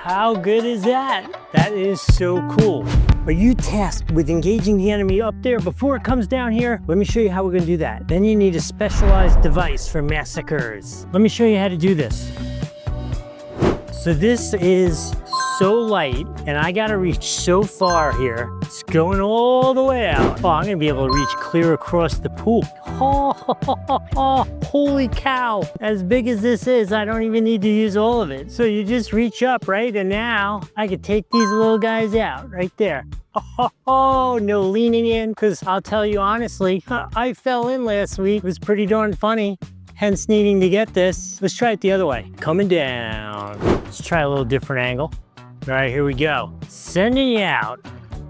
How good is that? That is so cool. Are you tasked with engaging the enemy up there before it comes down here? Let me show you how we're gonna do that. Then you need a specialized device for massacres. Let me show you how to do this. So this is so light, and I gotta reach so far here. It's going all the way out. Oh, I'm gonna be able to reach clear across the pool. Oh, holy cow. As big as this is, I don't even need to use all of it. So you just reach up, right? And now I could take these little guys out right there. Oh, no leaning in, because I'll tell you honestly, I fell in last week. It was pretty darn funny. Hence needing to get this. Let's try it the other way. Coming down. Let's try a little different angle. All right, here we go. Sending you out.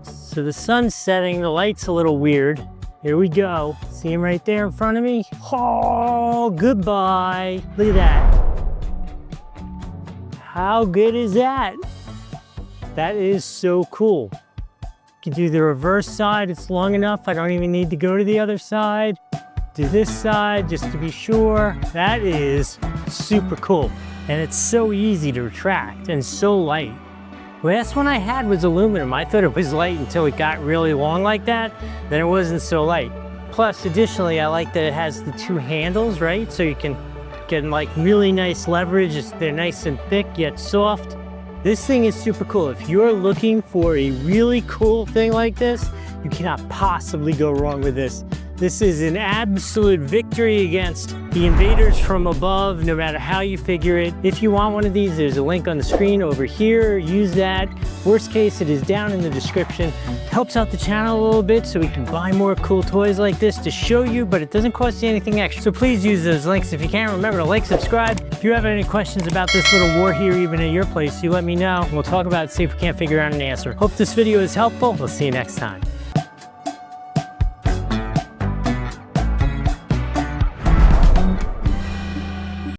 So the sun's setting, the light's a little weird. Here we go. See him right there in front of me? Oh, goodbye. Look at that. How good is that? That is so cool. You can do the reverse side. It's long enough. I don't even need to go to the other side. Do this side just to be sure. That is super cool. And it's so easy to retract and so light. Last one I had was aluminum. I thought it was light until it got really long like that. Then it wasn't so light. Plus, additionally, I like that it has the two handles, right? So you can get like really nice leverage. They're nice and thick yet soft. This thing is super cool. If you're looking for a really cool thing like this, you cannot possibly go wrong with this. This is an absolute victory against the invaders from above, no matter how you figure it. If you want one of these, there's a link on the screen over here. Use that. Worst case, it is down in the description. Helps out the channel a little bit so we can buy more cool toys like this to show you, but it doesn't cost you anything extra. So please use those links. If you can't, remember to like, subscribe. If you have any questions about this little war here, even at your place, you let me know. We'll talk about it, see if we can't figure out an answer. Hope this video is helpful. We'll see you next time.